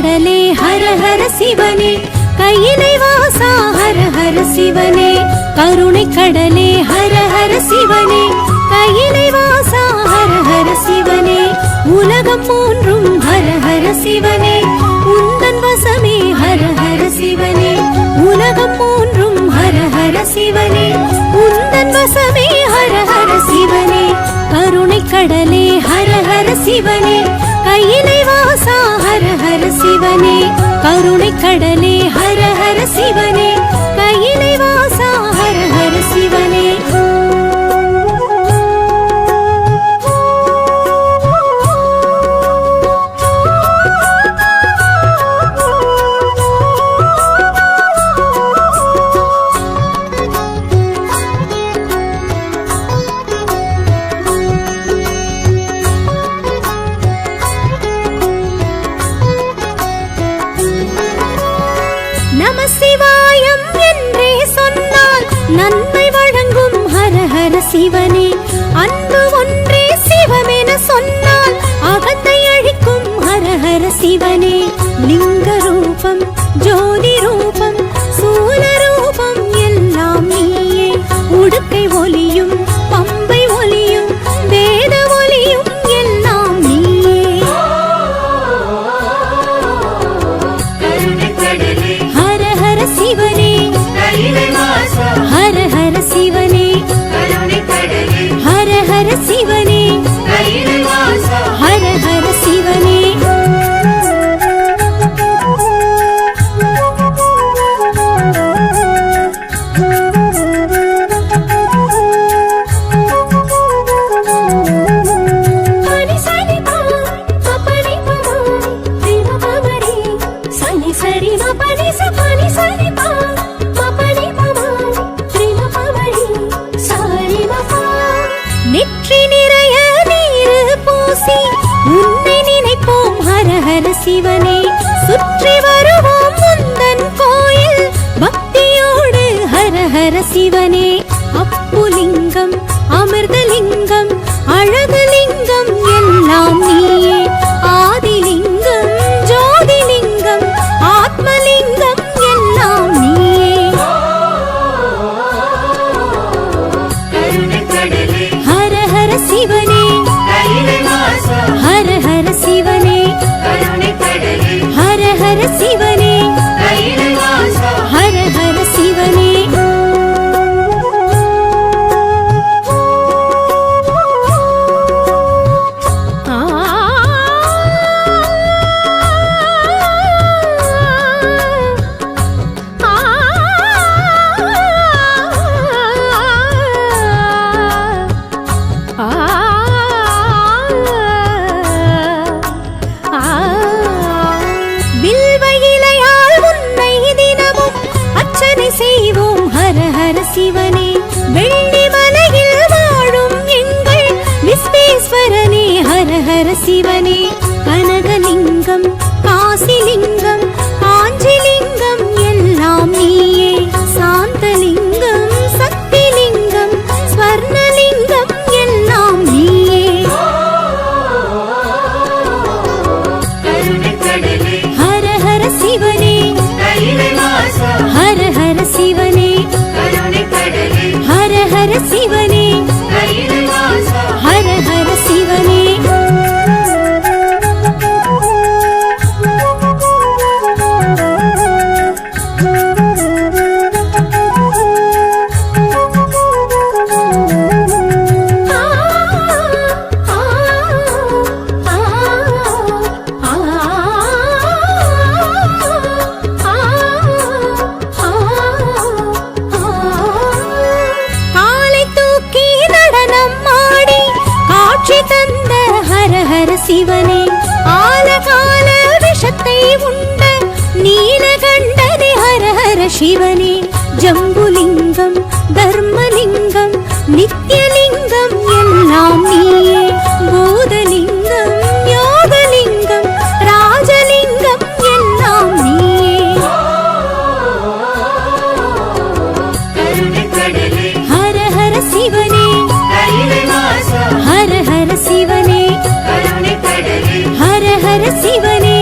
கடலே ஹர ஹர சிவனே, கையிலை வாசா ஹர ஹர சிவனே, கருணை கடலே ஹர ஹர சிவனே, கையிலை வாசா ஹர ஹர சிவனே, உலகம் மூன்றும் ஹர ஹர சிவனே, உந்தன் வசமே ஹர ஹர சிவனே, உலகம் மூன்றும் ஹர ஹர சிவனே, உந்தன் வசமே ஹர ஹர சிவனே, கருணை கடலே ஹர ஹர சிவனே, கையிலை வாசா ஹர ஹர சிவனே, கருணை கடலே ஹர ஹர சிவனே, கையிலை வாசா ஹர ஹர சிவனே. நமசிவாயம் என்றே சொன்னால் நன்மை வழங்கும் ஹர ஹர சிவனே, அன்பு ஒன்றே சிவமென சொன்னால் அகத்தை அழிக்கும் ஹர ஹர சிவனே, லிங்க ரூபம் ஜோதி ரூபம் சூல ரூபம் எல்லாம் நீயே, உடுக்கை ஒலியும் பம்பை ஒலியும் வேத ஒலியும் எல்லாம் நீயே, ஹர ஹர சிவனே ஹர ஹர சிவனே, ஹர ஹர சிவனே ஹர ஹர சிவனே. நெற்றி நிறைய நீர் பூசி உன்னை நினைப்போம் ஹர ஹர சிவனே, சுற்றி வருவோம் முந்தன் கோயில் பக்தியோடு ஹர ஹர சிவனே, அப்புலிங்கம் அமிர்தலிங்கம் அழகுலிங்கம் எல்லாம் நீயே, ஆதிலிங்கம் ஜோதிலிங்கம் ஆத்மலிங்கம் எல்லாம் நீயே, ஹர ஹர சிவனே ஹர ஹர சிவனே, ஹர ஹர சிவனே ஹர ஹர சிவனே. செய்வோம் ஹர ஹர சிவனே, வெள்ளி மலையில் வாழும் எங்கள் விஸ்வேஸ்வரனே ஹர ஹர சிவனே, கனகலிங்கம் காசிலிங்கம் காஞ்சிலிங்கம் எல்லாம் நீயே, சாந்தலிங்கம் சக்திலிங்கம் ஸ்வர்ணலிங்கம் எல்லாம் நீயே, ஹர ஹர சிவனே ஹர ஹர சிவனே ஹர ஹர சிவனே ஹர ஹர சிவனே. சிவனே ஆலகால விஷத்தை உண்ட நீலகண்டனே ஹர ஹர சிவனே, ஜம்புலிங்கம் தர்மலிங்கம் நித்யலிங்கம் எல்லாம் நீயே, பூதலிங்கம் யோகலிங்கம் ராஜலிங்கம் எல்லாம் நீயே, ஹர ஹர சிவனே ஹர ஹர சிவனே ஹர ஹர சிவனே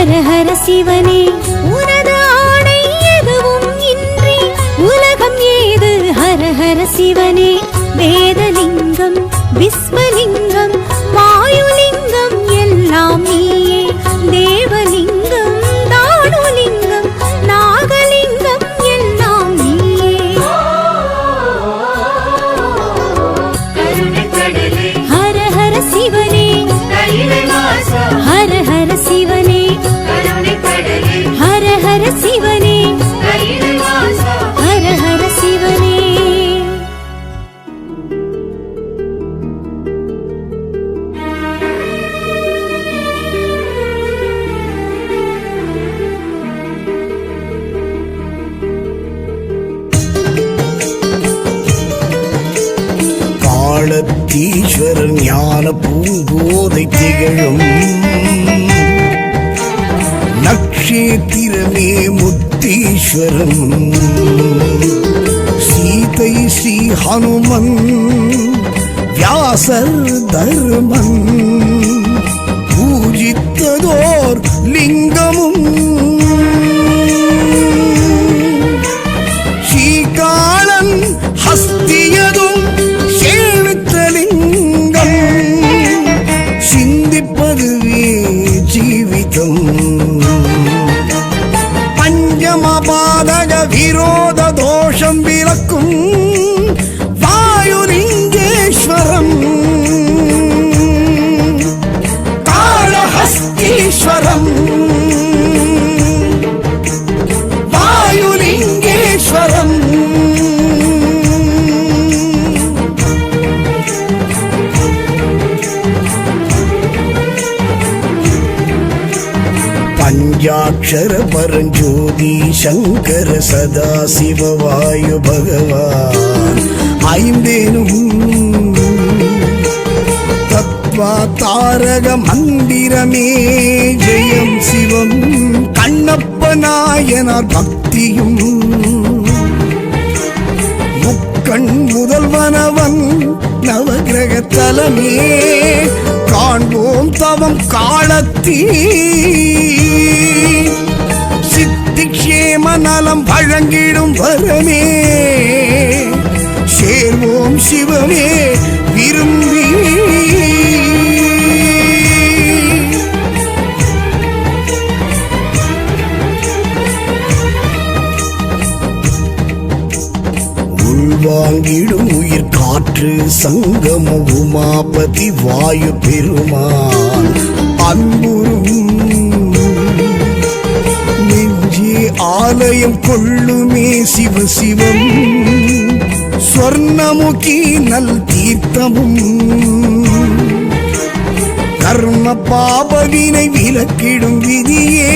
ஹர ஹர சிவனே உனது ஆணை எதுவும் இன்றி உலகம் ஏது ஹர ஹர சிவனே வேதலிங்கம் விஸ்வலிங்கம் வாயுலிங்கம் எல்லாம் நீயே தேவலிங்கம் தானுலிங்கம் நாகலிங்கம் எல்லாம் நீயே ஹர ஹர சிவனே ஹர ஹர சிவனே ஹர ஹர சிவனே ஹர ஹர சிவனே காலத்தீஸ்வரன் ஞான பூங்கோதை திகழும் நக்ஷேத்திரமே முத்தீஸ்வரம் சீதை ஸ்ரீ ஹனுமன் வியாசர் தர்மன் பூஜித்ததோர் லிங்கமும் ஸ்ரீகாலன் ஹஸ்தியதும் சேவித்தலிங்கம் சிந்திப்பதுவே ஜீவிதம் பஞ்சமபாதக விரோத தோஷம் விலக்கும் வாயுலிங்கேஸ்வரம் காளஹஸ்தீஸ்வரம் வாயுலிங்கேஸ்வரம் பஞ்சாட்சர பரஞ்சோதி சங்கர சதாசிவ வாயு பகவான் ஐந்தேனும் தத்வா தாரக மந்திரமே ஜெயம் சிவம் கண்ணப்ப நாயனார் பக்தியும் முக்கண் முதல்வனவன் நவகிரக தலமே காண்போம் தவம் காலத்தீ சித்திக்ஷேம நலம் வழங்கிடும் வரமே சேர்வோம் சிவமே விரும்பி உள்வாங்கிடும் உயிர் காற்று சங்கம உமாபதி வாயு பெருமான் அன்புறும் நெஞ்சே ஆலயம் கொள்ளுமே சிவ சிவம் ஸ்வர்ணமுகி நல் தீர்த்தமும் கர்ம பாபவினை விலக்கிடும் விதியே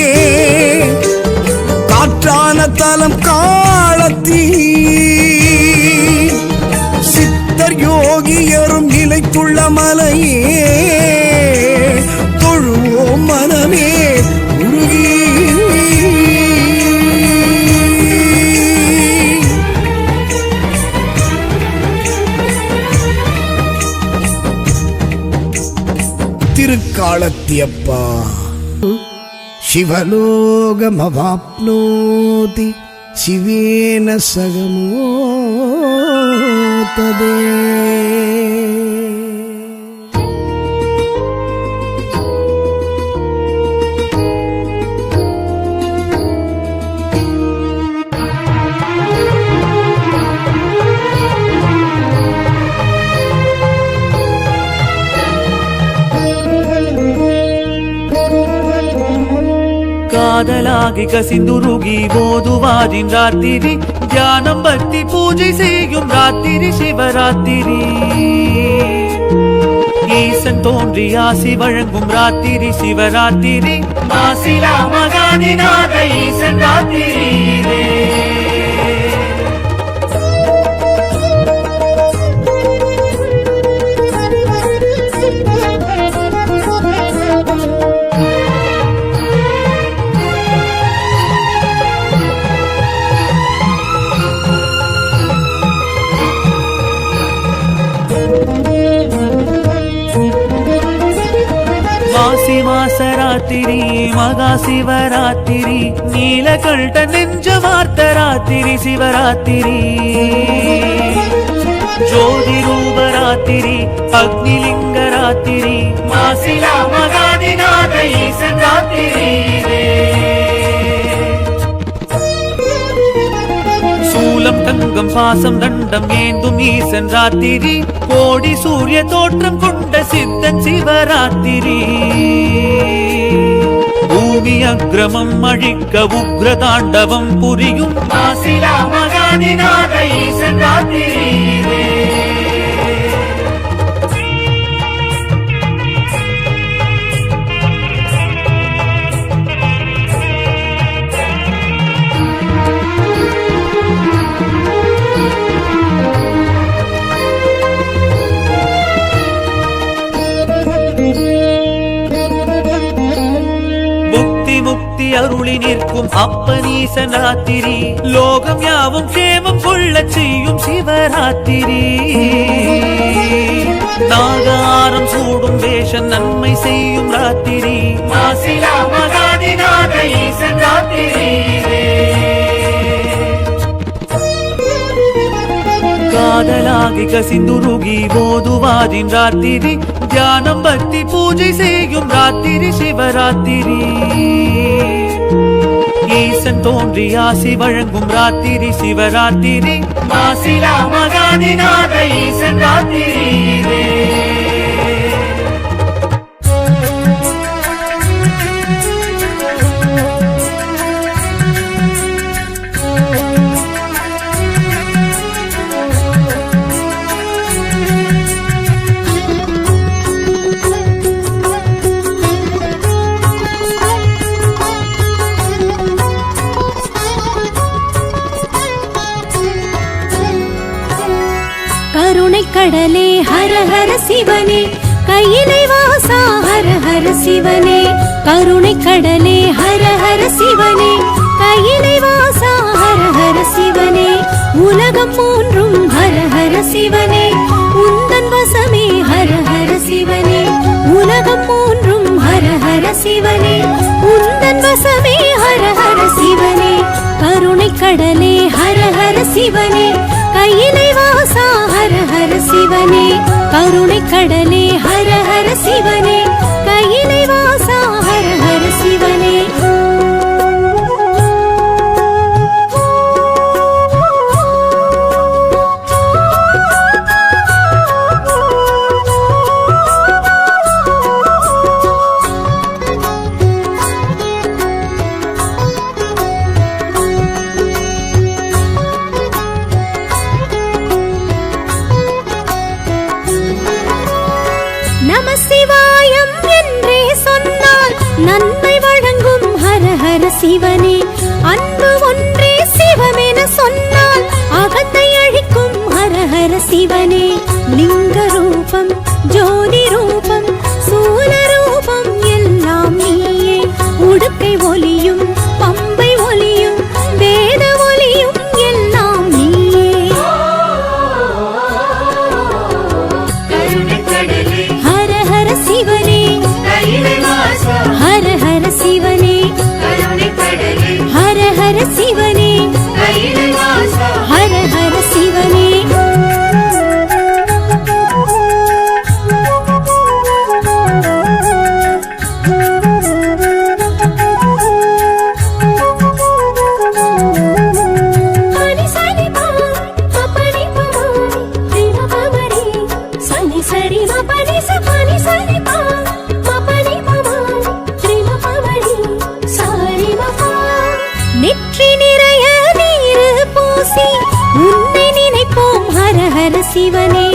காற்றான தலம் காலத்தீ சித்தர் யோகியரும் நிலைத்துள்ள மலையே தொழுவோம் மனமே உருகி திருக்காலத்தியப்பா शिवलोकमवाप्नोति शिवेन सगमोतदे காதலாகி கசிந்துருகி போதுவாரின் ராத்திரி தியானம் பக்தி பூஜை செய்யும் ராத்திரி சிவராத்திரி ஈசன் தோன்றி ஆசி வழங்கும் ராத்திரி சிவராத்திரி ஆசிலா மகானிநாத ஈசன் ராத்திரி ಮಾಸರಾತ್ರಿ ಮಗಾ ಶಿವರಾತ್ರಿ ನೀಲಕಂಠ ನೆಂಜ ವಾರ್ತರಾತ್ರಿ ಶಿವರಾತ್ರಿ ಜ್ಯೋತಿ ರೂಪರಾತ್ರಿ ಅಗ್ನಿಲಿಂಗರಾತ್ರಿ ಮಾಸಿಲ ಮಗಾದಿನಾದ ಈಸನ್ ರಾತ್ರಿ சூலம் தங்கம் பாசம் தண்டம் ஏந்தும் ஈசன் ராத்திரி கோடி சூரிய தோற்றம் கொண்ட சித்தன் சிவராத்திரி பூமி அக்ரமம் அழிக்க உக்ர தாண்டவம் புரியும் மாசிலா மகாதிநாத ஈசன் ராத்திரி முக்தி அருளி நிற்கும் அப்பனீசன் ராத்திரி லோகம் யாவும் கேமம் கொள்ள செய்யும் சிவராத்திரி நாகாரம் சூடும் வேஷம் நன்மை செய்யும் ராத்திரி மாசிலா மகாதிநாத ஈசன் ராத்திரி காதலாகி கசிந்துருகி போதுவாதின் ராத்திரி தியானம் பக்தி பூஜை செய்யும் ராத்திரி சிவராத்திரி ஈசன் தோன்றி ஆசி வழங்கும் ராத்திரி சிவராத்திரி மாசிலா மகாதிநாத ஈசன் ராத்திரி கடலே ஹர ஹர சிவனே கையிலை வாசா ஹர ஹர சிவனே கருணை கடலே ஹர ஹர சிவனே கையிலை வாசா ஹர ஹர சிவனே உலகம் மூன்றும் ஹர ஹர சிவனே உந்தன் வசமே ஹர ஹர சிவனே உலகம் மூன்றும் ஹர ஹர சிவனே உந்தன் வசமே ஹர ஹர சிவனே கருணை கடலே ஹர ஹர சிவனே கையிலை வாசா ஹர ஹர சிவனே கருணை கடலே ஹர ஹர சிவனே கையிலை வாசா ஹர ஹர சிவனே நம சிவாயம் என்றே சொன்னால் நன்மை வழங்கும் ஹர ஹர சிவனே அன்பு ஒன்றே சிவமென சொன்னால் அகத்தை அழிக்கும் ஹர ஹர சிவனே லிங்க ரூபம் ஜோதி ரூபம் சூல ரூபம் எல்லாம் நீயே உடுக்கை ஒலியும் பம்பை ஒலியும் வேத ஒலியும் எல்லாம் நீயே ஹர ஹர சிவனே ஹர ஹர சிவனே ஹர ஹர சிவனே ஹர ஹர சிவனே நெற்றி நிறைய நீர் பூசி உன்னை நினைப்போம் ஹர ஹர சிவனே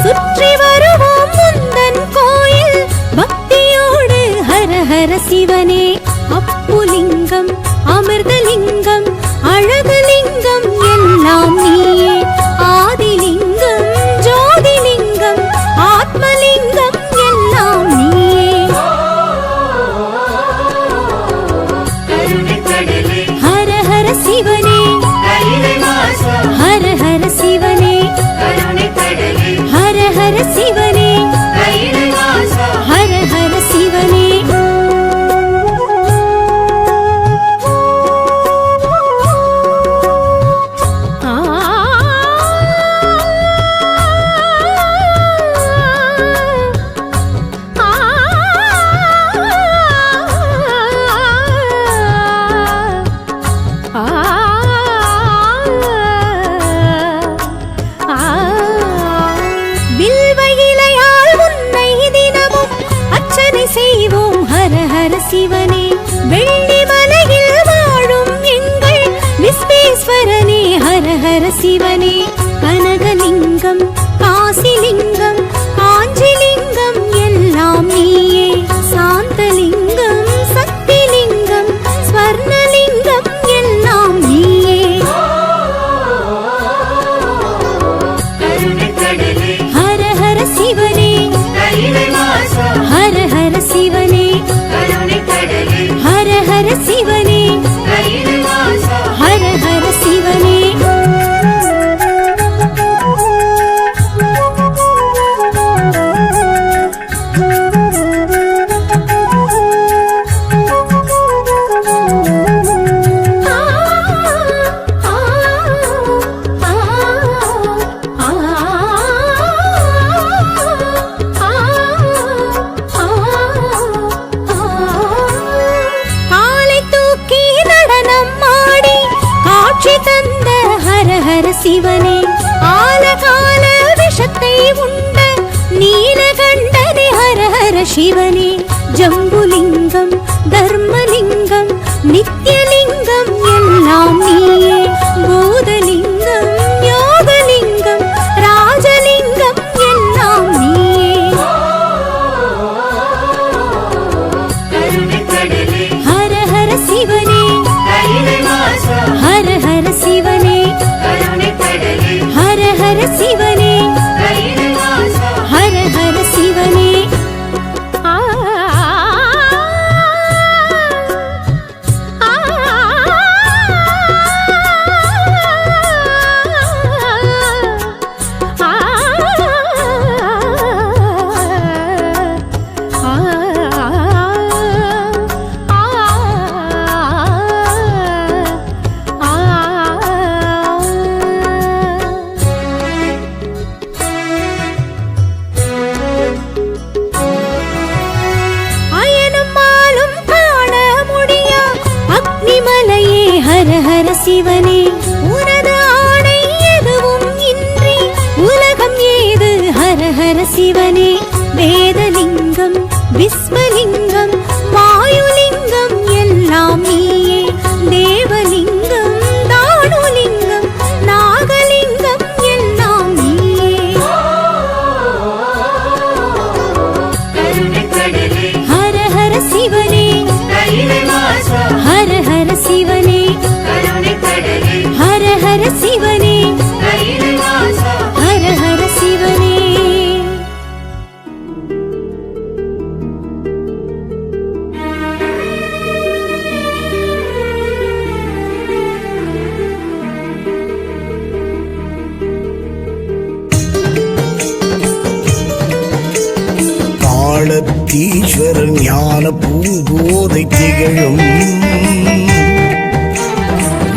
சுற்றி வருவோம் முந்தன் கோயில் பக்தியோடு ஹர ஹர சிவனே அப்புலிங்கம் அமிர்தலிங்கம் அழகுலிங்கம் எல்லாம் நீயே ஆதிலிங்கம் ஜோதிலிங்கம் ஆத்மலிங்கம் எல்லாம் நீயே ஹர ஹர சிவனே ஹர ஹர சிவனே ஹர ஹர சிவனே ஹர ஹர சிவனே பஞ்சலிங்கம் காசிலிங்கம் காஞ்சிலிங்கம் எல்லாம் நீயே சாந்தலிங்கம் சக்திலிங்கம் ஸ்வர்ணலிங்கம் எல்லாம் நீயே ஹர ஹர சிவனே ஹர ஹர சிவனே ஹர ஹர சிவனே ஹர ஹர சிவனே சிவனே ஆலகால விஷத்தை உண்ட நீலகண்டனே ஹர ஹர சிவனே ஜம்புலிங்கம் தர்மலிங்கம் நித்யலிங்கம் எல்லாம் நீயே பூதலிங்கம் யோகலிங்கம் ராஜலிங்கம் எல்லாம் நீயே ஹர ஹர சிவனே ஹர ஹர சிவனே ஹர ஹர சிவனே ஹர ஹர சிவனே ஹர ஹர சிவனே உனது ஆணை எதுவும் இன்றி உலகம் ஏது ஹர ஹர சிவனே வேதலிங்கம் விஸ்வலிங்கம் வாயுலிங்கம் எல்லாம் நீயே தேவலிங்கம் தானுலிங்கம் நாகலிங்கம் எல்லாம் நீயே ஹர ஹர சிவனே ஹர ஹர சிவனே ஹர ஹர சிவனே ஹர ஹர சிவனே காலத்தீஸ்வரன் ஞான பூங்கோதை திகழும்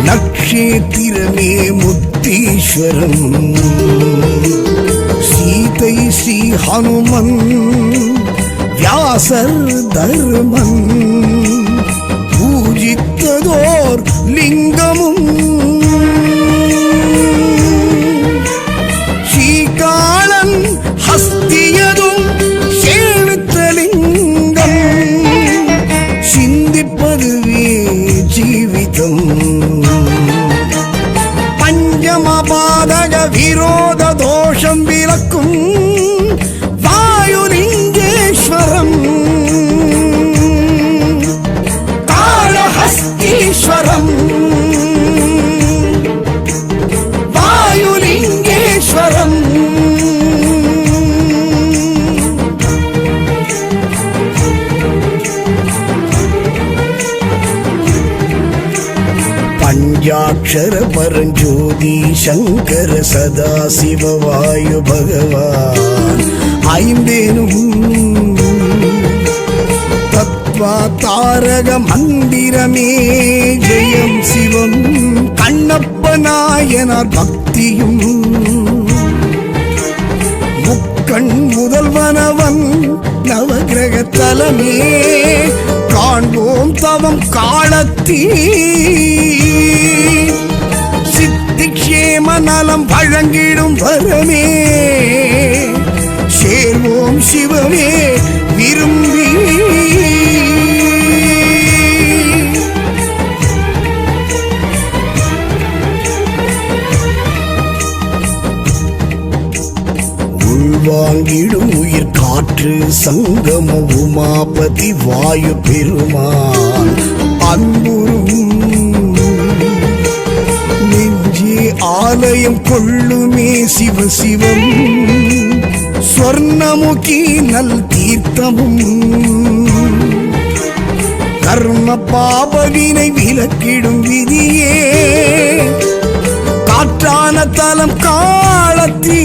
நக்ஷேத்திரமே முத்தீஸ்வரம் சீதை ஸ்ரீ ஹனுமன் வியாசர் தர்மன் பூஜித்ததோர் லிங்கமும் ஸ்ரீகாலன் ஹஸ்தியதும் சேழுத்தலிங்கம் சிந்திப்பதுவே ஜீவிதம் பஞ்சமபாதக விரோத தோஷம் விலக்கும் வாயுலிங்கேஸ்வரம் காளஹஸ்தீஸ்வரம் வாயுலிங்கேஸ்வரம் பஞ்சாட்சர பரஞ்சோதி சங்கர சதாசிவ வாயு பகவான் ஐம்பேனும் தத்வா தாரக மந்திரமே ஜெயம் சிவம் கண்ணப்ப நாயனார் பக்தியும் முக்கண் முதல்வனவன் நவகிரக தலமே காண்போம் தவம் காலத்தீ சித்திக்ஷேம நலம் வழங்கிடும் வரமே சேர்வோம் சிவமே விரும்பி காற்று சங்கம உமாபதி வாயு பெருமான் அன்புறும் நெஞ்சே ஆலயம் கொள்ளுமே சிவ சிவம் ஸ்வர்ணமுகி நல் தீர்த்தமும் கர்ம பாபவினை விலக்கிடும் விதியே காற்றான தலம் காலத்தீ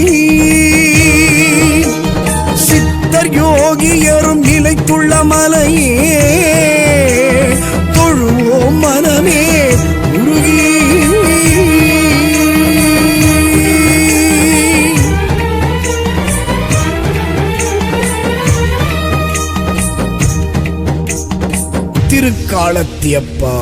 சித்தர் யோகியரும் நிலைத்துள்ள மலையே தொழுவோம் மனமே உருகி திருக்காலத்தியப்பா